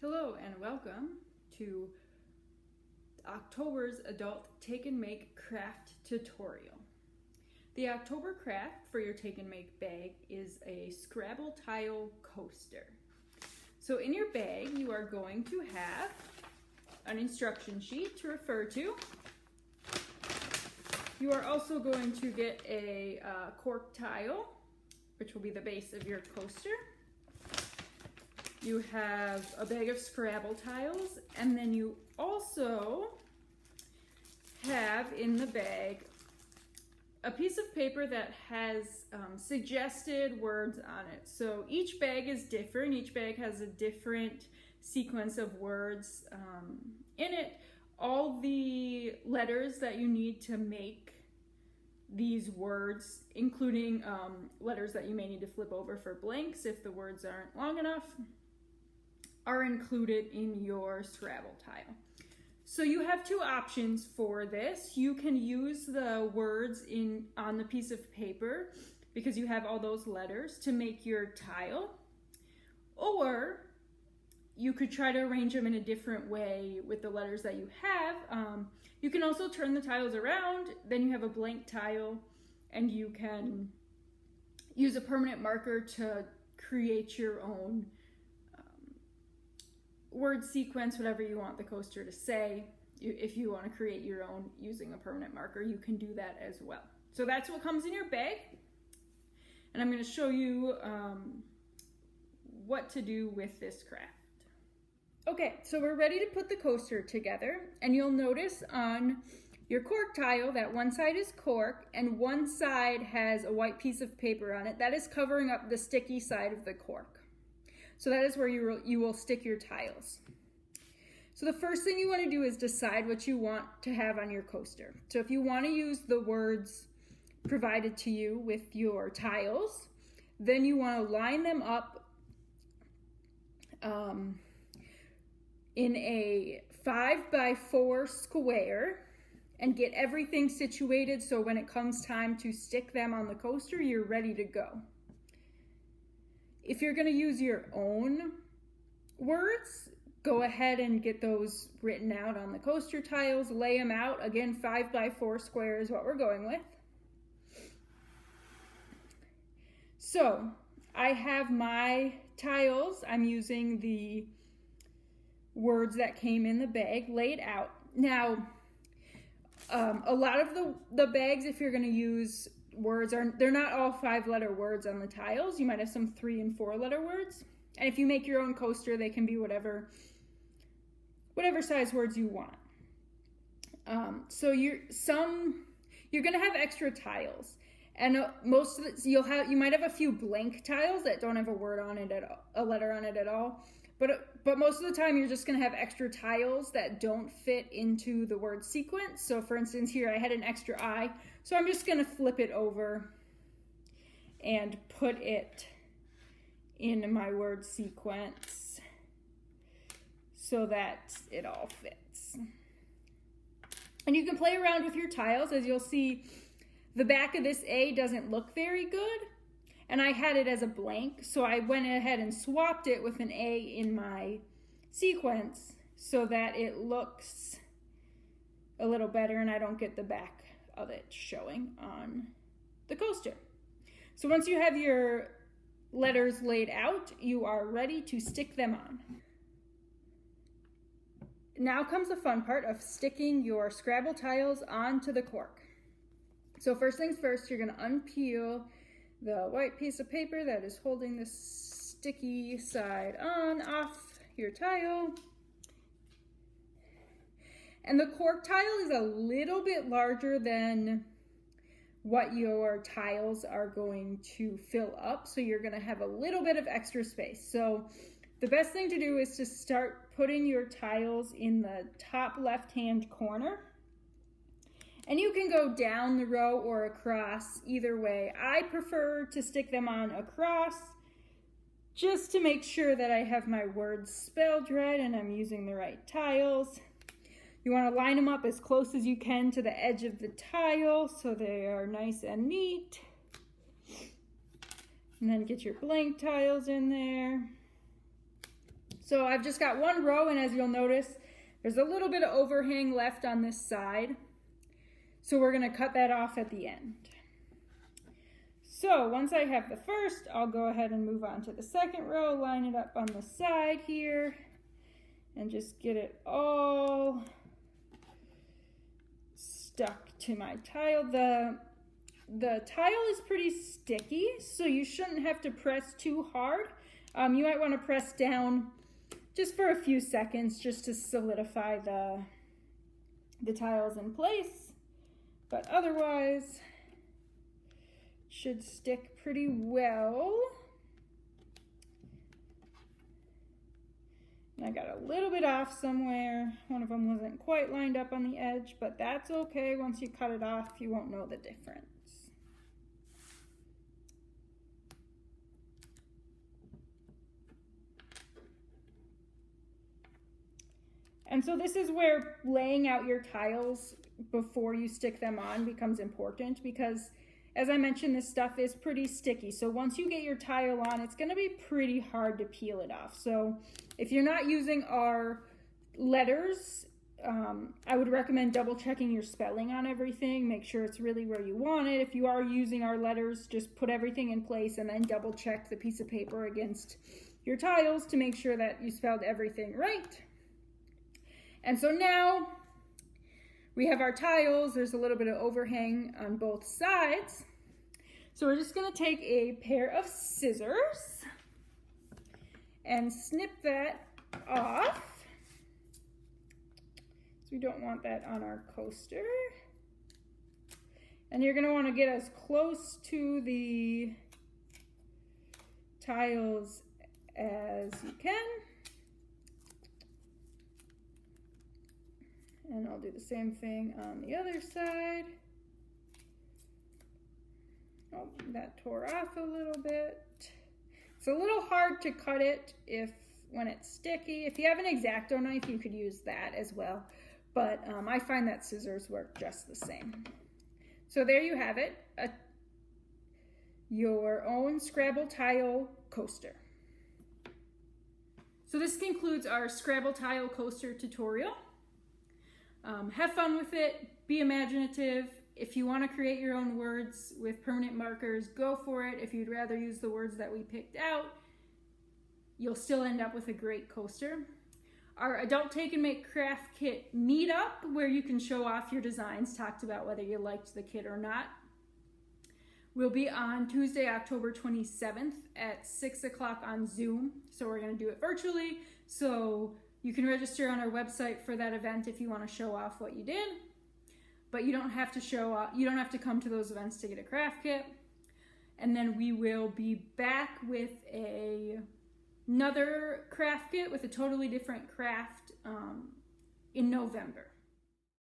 Hello and welcome to October's Adult Take and Make Craft Tutorial. The October craft for your Take and Make bag is a Scrabble tile coaster. So in your bag you are going to have an instruction sheet to refer to. You are also going to get a cork tile, which will be the base of your coaster. You have a bag of Scrabble tiles, and then you also have in the bag a piece of paper that has suggested words on it. So each bag is different. Each bag has a different sequence of words in it. All the letters that you need to make these words, including letters that you may need to flip over for blanks if the words aren't long enough, are included in your Scrabble tile. So you have two options for this. You can use the words on the piece of paper, because you have all those letters, to make your tile, or you could try to arrange them in a different way with the letters that you have. You can also turn the tiles around, then you have a blank tile, and you can use a permanent marker to create your own word sequence, whatever you want the coaster to say. If you want to create your own using a permanent marker, you can do that as well. So that's what comes in your bag, and I'm going to show you what to do with this craft. Okay, so we're ready to put the coaster together, and you'll notice on your cork tile that one side is cork and one side has a white piece of paper on it. That is covering up the sticky side of the cork. So that is where you will stick your tiles. So the first thing you want to do is decide what you want to have on your coaster. So if you want to use the words provided to you with your tiles, then you want to line them up in a 5x4 square and get everything situated so when it comes time to stick them on the coaster, you're ready to go. If you're going to use your own words, go ahead and get those written out on the coaster tiles, lay them out. Again, 5x4 square is what we're going with. So I have my tiles. I'm using the words that came in the bag laid out. Now, a lot of the bags, if you're going to use words, they're not all 5-letter words on the tiles. You might have some 3- and 4-letter words. And if you make your own coaster, they can be whatever size words you want. So you're gonna have extra tiles, and most of it, you might have a few blank tiles that don't have a word on it a letter on it at all. But most of the time you're just gonna have extra tiles that don't fit into the word sequence. So for instance, here I had an extra I, so I'm just gonna flip it over and put it in my word sequence so that it all fits. And you can play around with your tiles. As you'll see, the back of this A doesn't look very good, and I had it as a blank, so I went ahead and swapped it with an A in my sequence so that it looks a little better and I don't get the back of it showing on the coaster. So once you have your letters laid out, you are ready to stick them on. Now comes the fun part of sticking your Scrabble tiles onto the cork. So first things first, you're going to unpeel the white piece of paper that is holding the sticky side off your tile. And the cork tile is a little bit larger than what your tiles are going to fill up, so you're going to have a little bit of extra space. So the best thing to do is to start putting your tiles in the top left-hand corner. And you can go down the row or across, either way. I prefer to stick them on across just to make sure that I have my words spelled right and I'm using the right tiles. You want to line them up as close as you can to the edge of the tile so they are nice and neat. And then get your blank tiles in there. So I've just got one row, and as you'll notice, there's a little bit of overhang left on this side. So we're gonna cut that off at the end. So once I have the first, I'll go ahead and move on to the second row, line it up on the side here, and just get it all stuck to my tile. The tile is pretty sticky, so you shouldn't have to press too hard. You might want to press down just for a few seconds just to solidify the tiles in place, but otherwise should stick pretty well. And I got a little bit off somewhere. One of them wasn't quite lined up on the edge, but that's okay. Once you cut it off, you won't know the difference. And so this is where laying out your tiles before you stick them on becomes important, because as I mentioned, this stuff is pretty sticky. So once you get your tile on, it's gonna be pretty hard to peel it off. So if you're not using our letters, I would recommend double checking your spelling on everything. Make sure it's really where you want it. If you are using our letters, just put everything in place and then double check the piece of paper against your tiles to make sure that you spelled everything right. And so now we have our tiles. There's a little bit of overhang on both sides. So we're just gonna take a pair of scissors and snip that off. So we don't want that on our coaster. And you're gonna wanna get as close to the tiles as you can. And I'll do the same thing on the other side. Oh, that tore off a little bit. It's a little hard to cut it when it's sticky. If you have an X-Acto knife, you could use that as well. But I find that scissors work just the same. So there you have it, your own Scrabble tile coaster. So this concludes our Scrabble tile coaster tutorial. Have fun with it, be imaginative. If you want to create your own words with permanent markers, go for it. If you'd rather use the words that we picked out, you'll still end up with a great coaster. Our Adult Take and Make Craft Kit meetup, where you can show off your designs, talked about whether you liked the kit or not, will be on Tuesday, October 27th at 6 o'clock on Zoom. So we're going to do it virtually. So you can register on our website for that event if you want to show off what you did, but you don't have to show off, you don't have to come to those events to get a craft kit. And then we will be back with another craft kit with a totally different craft in November.